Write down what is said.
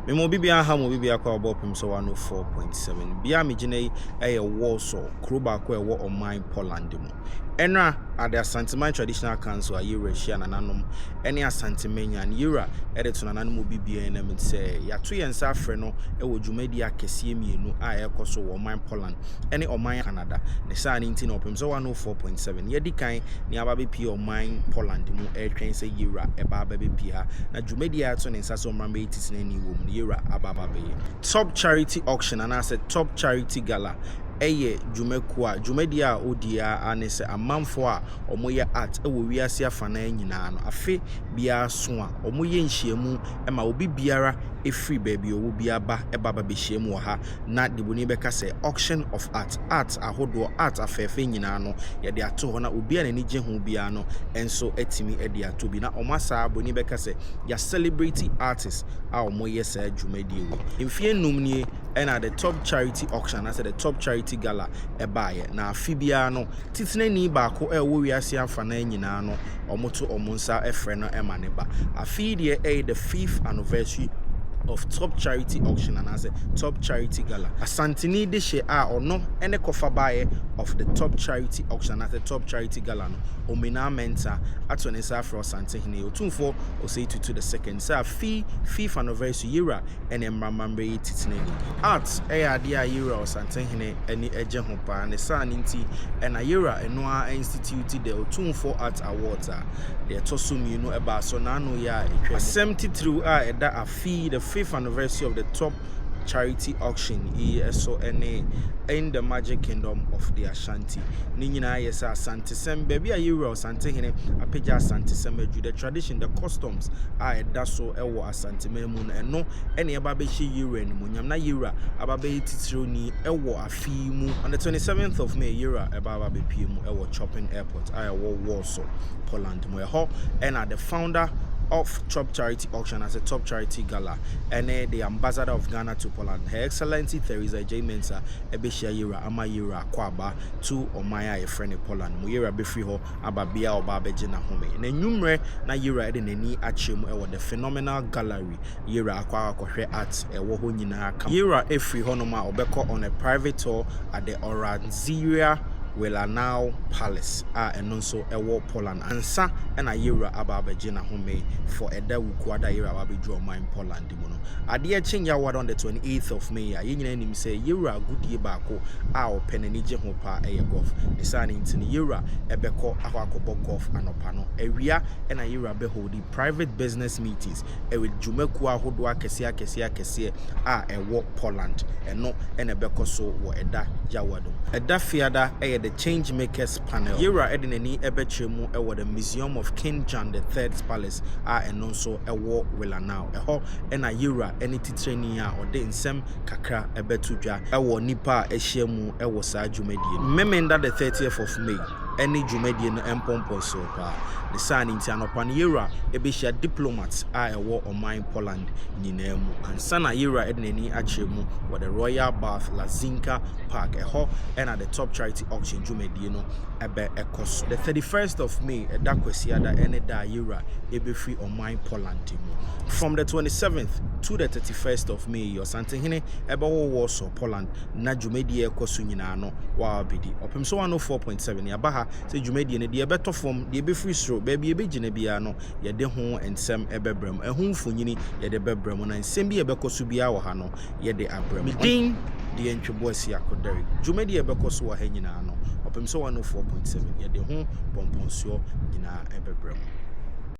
Memo bibia ha mo bibia kwa obopim so 104.7 bia me gine e Warsaw kroba ko e wo online Poland mu enra at the Asantehene Traditional Council a year share nananom ene Asantehene and yira ede to nananom bibia na me say ya to yensa afre no e wo dwumadi akese mienu a ekoso wo online Poland ene online Canada ne sa ne nti na opim so 104.7 ye dikan ni ababe pie online Poland mu e twen se yira e ba ababe pie ha na dwumadi a to ne nsa so mrambe titina ni wo mu yira abababe top charity auction and I said top charity gala eye dwumekua dwumadi a odia anese amanfo a omoye art ewo wiase afana nyina no afe bia so a omoye nhyiamu ema obi biara efree baby owo bia ba ebaba be hyiamu ha na deboni beka se auction of art ahodo art afefe nyina no ye de ato ho na obi anani gye ho bia no enso etimi e de ato bi na omasa boni beka se ya celebrity artists a omoye sa dwumadi we mfie numnie and the top charity auction I said the top charity gala buy na afibia no titine ni baako e wo wiase amfana nyina no omoto omonsa efre no ema ne ba afidie the 5th anniversary of top charity auction and as a top charity gala Asantehene de she a ono ene kofa bae of the top charity auction at the top charity gala no omina menta atone sa afro Asantehene otumfo o say to the second sa 5th anniversary yira ene mmamambe titineni art ade a yira Asantehene eni eje ho pa ne sa nti ena yira eno a institute the otumfo art awards a de tosumi no eba so na no ya etwa 73 a eda afi the 5th anniversary of the top charity auction so in the magic kingdom of the Ashanti ni nyina yes Asantehene baby a year Asantehene apeja Asantehene edu the tradition the customs eda so ewo Asantehene mu no ene eba be hye year ni munyam na year aba be titiro ni ewo afi mu on the 27th of May year eba be pie mu ewo Shopping Airport ewo Warsaw Poland mu ho and the founder of top charity auction as a top charity gala and the ambassador of Ghana to Poland Her Excellency Theresa J Mensah ebeshia yira ama yira kwaba to omaya e friend Poland mu yira be free ho ababia oba beje na home na nwumre na yira de nani achemu e the phenomenal gallery yira akwa akohwe art e wo ho nyina aka yira e free ho no ma obekọ on a private tour at the Orangeria now Palace and also ewo Poland ansa and a yira ababeje na home for eda wukwada yira ababejo mine Poland mu no ade change award on the 28th of May a yenyina nim say yira goodie baako a openani je ho pa eye golf ne sa ne ntini yira ebekọ akwakobo golf anopa no awia and a yira be holding private business meetings with dwumaku ahodo akese a ewo Poland eno ene ebekọ so wo eda yawado eda fiada the change makers panel yira edinani ebechemu ewo the Museum of King John III's Palace and also ewo now eho ena yira eni titreni a ode nsem kakra ebetudwa ewo nipa ehyiemu ewo saa dwumadie memenda the 30th of May any dwumadie no empompo so pa the san nti anopa ne yira ebehia diplomats a ewo online Poland nyinamu ansana yira edinani achemu with the Royal Bath Lazinka Park eho and at the top charity auction dwumadie no ebe ekoso the 31st of May eda kwesiada ene da yira ebe free online Poland mu from the 27th to the 31st of May Asantehene ebe wo Warsaw Poland na dwumadie ekoso nyina no wa bedi opem so 104.7 ya baha se dwumadie ne de ebeto form de ebe free sro baby ebe gine bia no ye de ho ensem ebebrem ehun mfonyini ye de bebrem na ensem bi ebekoso bia wo ha no ye de abrem din de entwebo asi akodari dwumadie ebekoso wo ha nyina no opem so 104.7 ye de ho pomponsuo nyina ebebrem